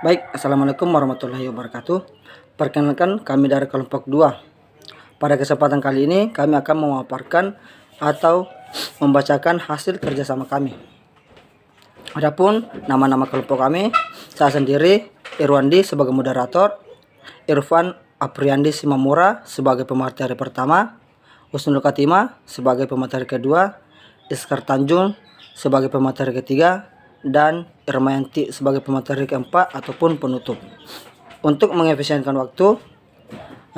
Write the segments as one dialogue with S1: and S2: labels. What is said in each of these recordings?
S1: Baik, Assalamualaikum warahmatullahi wabarakatuh. Perkenalkan, kami dari kelompok 2. Pada kesempatan kali ini, kami akan memaparkan atau membacakan hasil kerjasama kami. Adapun nama-nama kelompok kami, saya sendiri, Irwandi sebagai moderator, Irfan Apriandi Simamura sebagai pemateri pertama, Husnul Katima sebagai pemateri kedua, Iskar Tanjung sebagai pemateri ketiga, dan Irmayanti sebagai pemateri keempat ataupun penutup. Untuk mengefisienkan waktu,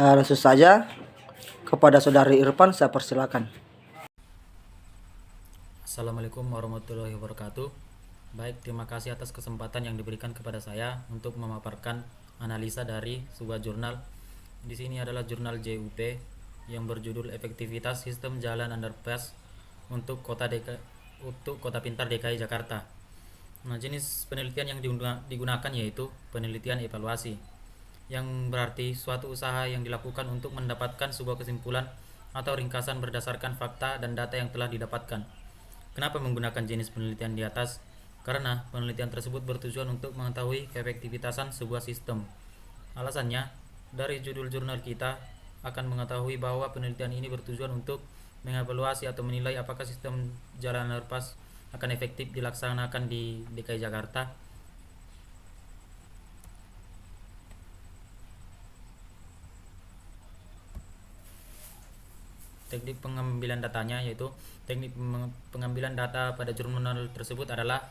S1: langsung saja kepada saudari Irfan saya persilakan.
S2: Assalamualaikum warahmatullahi wabarakatuh. Baik, terima kasih atas kesempatan yang diberikan kepada saya untuk memaparkan analisa dari sebuah jurnal. Di sini adalah jurnal JUP yang berjudul Efektivitas Sistem Jalan Underpass untuk Kota Pintar DKI Jakarta. Nah, jenis penelitian yang digunakan yaitu penelitian evaluasi, yang berarti suatu usaha yang dilakukan untuk mendapatkan sebuah kesimpulan atau ringkasan berdasarkan fakta dan data yang telah didapatkan. Kenapa menggunakan jenis penelitian di atas? Karena penelitian tersebut bertujuan untuk mengetahui keefektivitasan sebuah sistem. Alasannya, dari judul jurnal kita akan mengetahui bahwa penelitian ini bertujuan untuk mengevaluasi atau menilai apakah sistem jalan underpass akan efektif dilaksanakan di DKI Jakarta. Teknik pengambilan datanya yaitu teknik pengambilan data pada jurnal tersebut adalah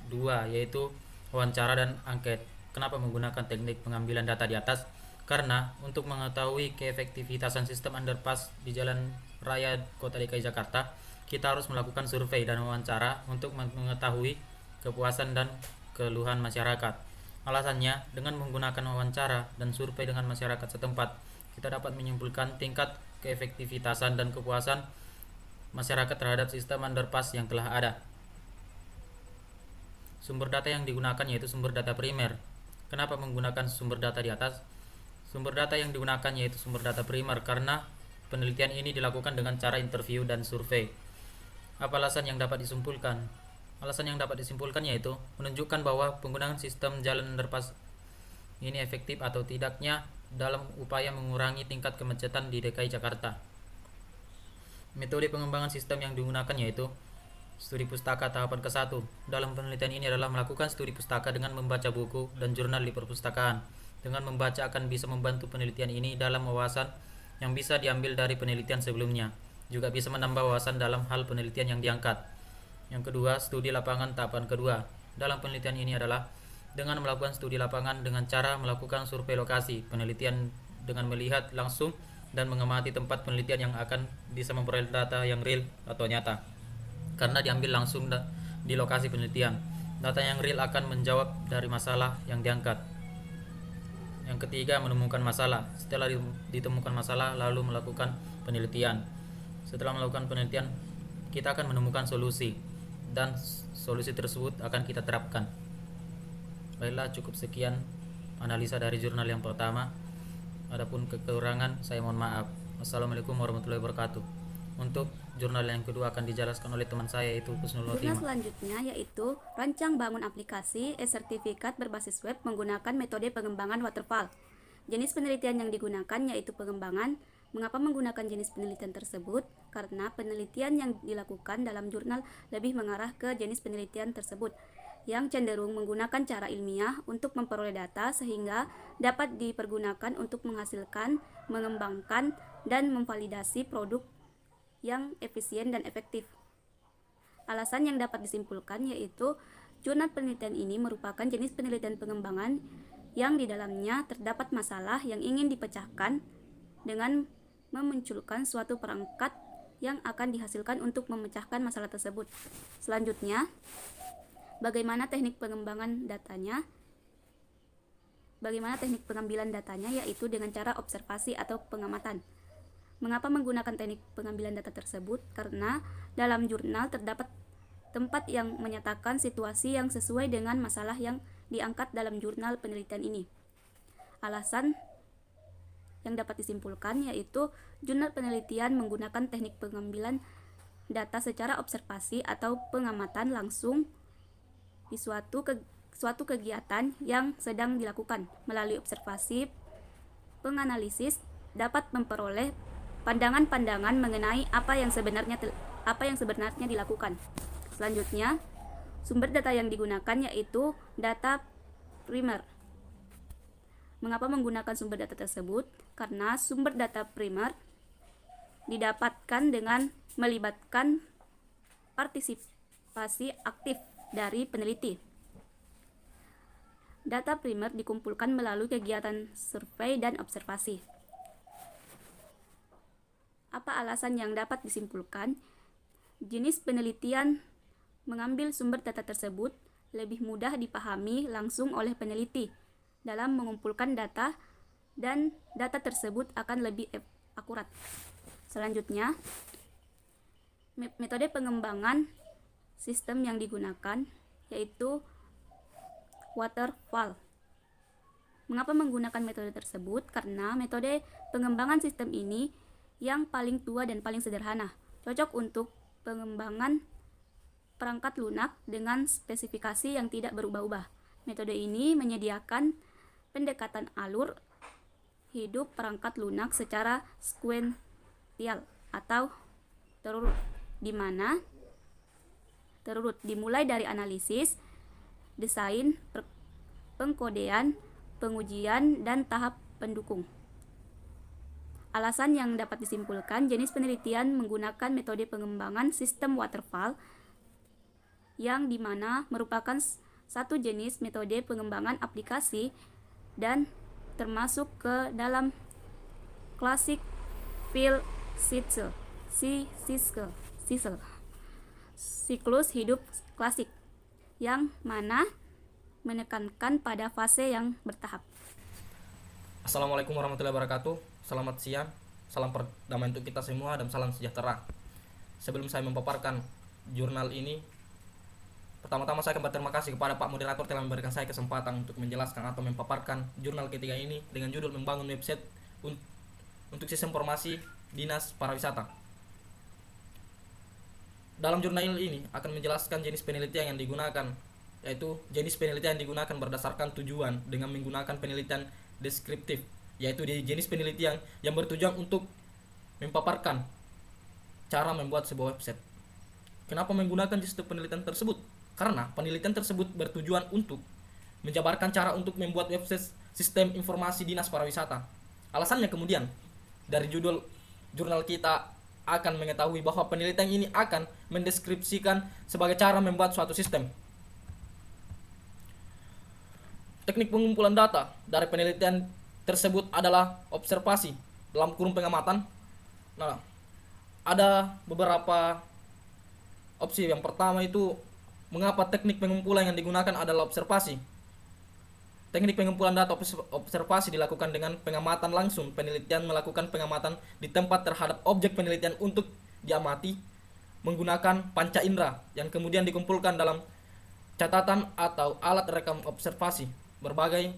S2: dua, yaitu wawancara dan angket. Kenapa menggunakan teknik pengambilan data di atas? Karena untuk mengetahui keefektivitasan sistem underpass di jalan raya Kota DKI Jakarta, kita harus melakukan survei dan wawancara untuk mengetahui kepuasan dan keluhan masyarakat. Alasannya, dengan menggunakan wawancara dan survei dengan masyarakat setempat, kita dapat menyimpulkan tingkat keefektivitasan dan kepuasan masyarakat terhadap sistem underpass yang telah ada. Sumber data yang digunakan yaitu sumber data primer. Kenapa menggunakan sumber data di atas? Sumber data yang digunakan yaitu sumber data primer karena penelitian ini dilakukan dengan cara interview dan survei. Apa alasan yang dapat disimpulkan? Alasan yang dapat disimpulkan yaitu menunjukkan bahwa penggunaan sistem jalan underpass ini efektif atau tidaknya dalam upaya mengurangi tingkat kemacetan di DKI Jakarta. Metode pengembangan sistem yang digunakan yaitu studi pustaka tahapan ke-1. Dalam penelitian ini adalah melakukan studi pustaka dengan membaca buku dan jurnal di perpustakaan. Dengan membaca akan bisa membantu penelitian ini dalam wawasan yang bisa diambil dari penelitian sebelumnya. Juga bisa menambah wawasan dalam hal penelitian yang diangkat. Yang kedua, studi lapangan tahapan kedua. Dalam penelitian ini adalah dengan melakukan studi lapangan dengan cara melakukan survei lokasi, penelitian dengan melihat langsung dan mengamati tempat penelitian yang akan bisa memperoleh data yang real atau nyata karena diambil langsung di lokasi penelitian. Data yang real akan menjawab dari masalah yang diangkat. Yang ketiga, menemukan masalah. Setelah ditemukan masalah, lalu melakukan penelitian. Setelah melakukan penelitian, kita akan menemukan solusi dan solusi tersebut akan kita terapkan. Baiklah, cukup sekian analisa dari jurnal yang pertama. Adapun kekurangan, saya mohon maaf. Wassalamualaikum warahmatullahi wabarakatuh. Untuk jurnal yang kedua akan dijelaskan oleh teman saya, yaitu Husnul
S3: Jurnal
S2: Khotimah.
S3: selanjutnya yaitu Rancang Bangun Aplikasi e-Sertifikat berbasis web menggunakan metode pengembangan waterfall. Jenis penelitian yang digunakan yaitu pengembangan. Mengapa menggunakan jenis penelitian tersebut? Karena penelitian yang dilakukan dalam jurnal lebih mengarah ke jenis penelitian tersebut, yang cenderung menggunakan cara ilmiah untuk memperoleh data sehingga dapat dipergunakan untuk menghasilkan, mengembangkan, dan memvalidasi produk yang efisien dan efektif. Alasan yang dapat disimpulkan yaitu jurnal penelitian ini merupakan jenis penelitian pengembangan yang di dalamnya terdapat masalah yang ingin dipecahkan dengan memunculkan suatu perangkat yang akan dihasilkan untuk memecahkan masalah tersebut. Selanjutnya, bagaimana teknik pengembangan datanya? Bagaimana teknik pengambilan datanya yaitu dengan cara observasi atau pengamatan. Mengapa menggunakan teknik pengambilan data tersebut? Karena dalam jurnal terdapat tempat yang menyatakan situasi yang sesuai dengan masalah yang diangkat dalam jurnal penelitian ini. Alasan yang dapat disimpulkan yaitu jurnal penelitian menggunakan teknik pengambilan data secara observasi atau pengamatan langsung di suatu suatu kegiatan yang sedang dilakukan. Melalui observasi, penganalisis dapat memperoleh pandangan-pandangan mengenai apa yang sebenarnya dilakukan. Selanjutnya, sumber data yang digunakan yaitu data primer. Mengapa menggunakan sumber data tersebut? Karena sumber data primer didapatkan dengan melibatkan partisipasi aktif dari peneliti. Data primer dikumpulkan melalui kegiatan survei dan observasi. Apa alasan yang dapat disimpulkan? Jenis penelitian mengambil sumber data tersebut lebih mudah dipahami langsung oleh peneliti dalam mengumpulkan data, dan data tersebut akan lebih akurat. Selanjutnya, metode pengembangan sistem yang digunakan yaitu waterfall. Mengapa menggunakan metode tersebut? Karena metode pengembangan sistem ini yang paling tua dan paling sederhana, cocok untuk pengembangan perangkat lunak dengan spesifikasi yang tidak berubah-ubah. Metode ini menyediakan pendekatan alur hidup perangkat lunak secara sekuensial atau terurut, di mana dimulai dari analisis, desain, pengkodean, pengujian, dan tahap pendukung. Alasan yang dapat disimpulkan, jenis penelitian menggunakan metode pengembangan sistem waterfall yang dimana merupakan satu jenis metode pengembangan aplikasi dan termasuk ke dalam klasik Phil Sisel siklus hidup klasik, yang mana menekankan pada fase yang bertahap.
S4: Assalamualaikum warahmatullahi wabarakatuh. Selamat siang, salam perdamaian untuk kita semua dan salam sejahtera. Sebelum saya memaparkan jurnal ini, pertama-tama saya akan berterima kasih kepada Pak Moderator telah memberikan saya kesempatan untuk menjelaskan atau memaparkan jurnal ketiga ini dengan judul membangun website untuk sistem informasi Dinas Pariwisata. Dalam jurnal ini akan menjelaskan jenis penelitian yang digunakan, yaitu jenis penelitian yang digunakan berdasarkan tujuan dengan menggunakan penelitian deskriptif, yaitu jenis penelitian yang bertujuan untuk memaparkan cara membuat sebuah website. Kenapa menggunakan sistem penelitian tersebut? Karena penelitian tersebut bertujuan untuk menjabarkan cara untuk membuat website sistem informasi Dinas Pariwisata. Alasannya kemudian, dari judul jurnal kita akan mengetahui bahwa penelitian ini akan mendeskripsikan sebagai cara membuat suatu sistem. Teknik pengumpulan data dari penelitian tersebut adalah observasi dalam kurung pengamatan. Nah, ada beberapa opsi. Yang pertama itu, mengapa teknik pengumpulan yang digunakan adalah observasi. Teknik pengumpulan data observasi dilakukan dengan pengamatan langsung. Penelitian melakukan pengamatan di tempat terhadap objek penelitian untuk diamati menggunakan panca indera yang kemudian dikumpulkan dalam catatan atau alat rekam observasi berbagai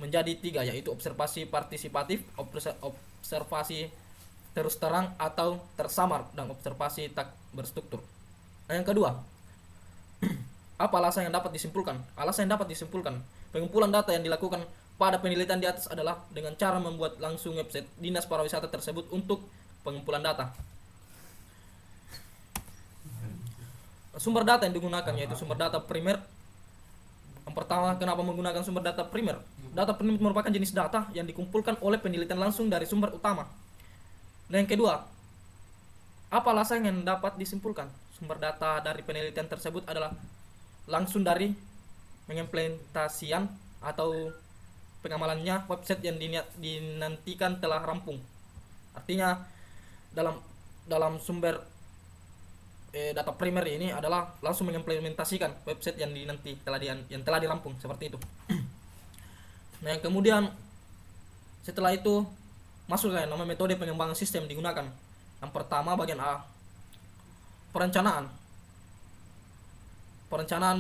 S4: menjadi tiga, yaitu observasi partisipatif, observasi terus terang atau tersamar, dan observasi tak berstruktur. Nah, yang kedua, apa alasan yang dapat disimpulkan? Alasan yang dapat disimpulkan, pengumpulan data yang dilakukan pada penelitian di atas adalah dengan cara membuat langsung website Dinas Pariwisata tersebut untuk pengumpulan data. Sumber data yang digunakan yaitu sumber data primer. Yang pertama, kenapa menggunakan sumber data primer? Data primer merupakan jenis data yang dikumpulkan oleh penelitian langsung dari sumber utama. Dan yang kedua, apa alasan yang dapat disimpulkan? Sumber data dari penelitian tersebut adalah langsung dari mengimplementasian atau pengamalannya website yang dinantikan telah rampung. Artinya dalam sumber data primer ini adalah langsung mengimplementasikan website yang telah dirampung, seperti itu. Nah, yang kemudian setelah itu masuk ke nama metode pengembangan sistem digunakan. Yang pertama, bagian A, perencanaan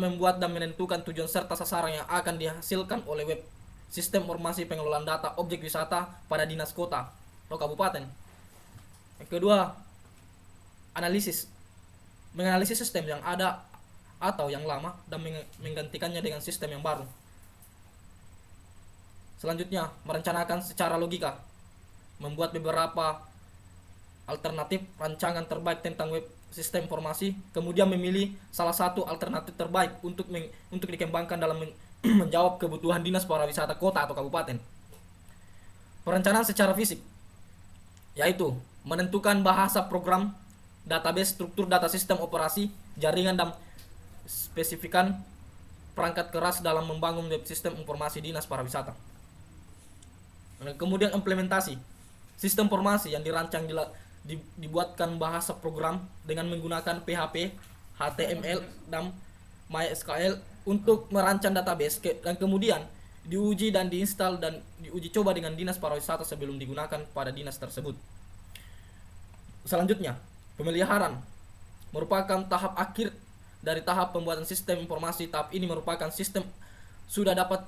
S4: membuat dan menentukan tujuan serta sasaran yang akan dihasilkan oleh web sistem informasi pengelolaan data objek wisata pada dinas kota atau kabupaten. Yang kedua, menganalisis sistem yang ada atau yang lama dan menggantikannya dengan sistem yang baru. Selanjutnya, merencanakan secara logika, membuat beberapa alternatif rancangan terbaik tentang web sistem informasi, kemudian memilih salah satu alternatif terbaik untuk dikembangkan dalam menjawab kebutuhan dinas pariwisata kota atau kabupaten. Perencanaan secara fisik, yaitu menentukan bahasa program, database, struktur data sistem operasi, jaringan, dan spesifikan perangkat keras dalam membangun web sistem informasi dinas pariwisata. Kemudian implementasi sistem informasi yang dirancang dibuatkan bahasa program dengan menggunakan PHP, HTML, dan MySQL untuk merancang database, dan kemudian diuji dan diinstal dan diuji coba dengan dinas pariwisata sebelum digunakan pada dinas tersebut. Selanjutnya, pemeliharaan merupakan tahap akhir dari tahap pembuatan sistem informasi. Tahap ini merupakan sistem sudah dapat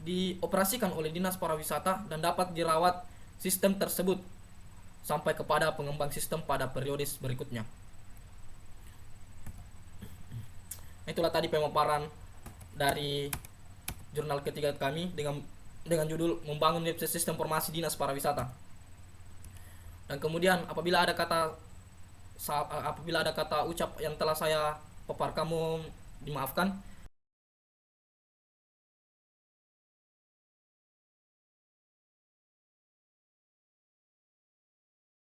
S4: dioperasikan oleh dinas pariwisata dan dapat dirawat sistem tersebut sampai kepada pengembang sistem pada periode berikutnya. Itulah tadi pemaparan dari jurnal ketiga kami dengan judul membangun web sistem informasi dinas pariwisata. Dan kemudian apabila ada kata ucap yang telah saya paparkan, mohon dimaafkan.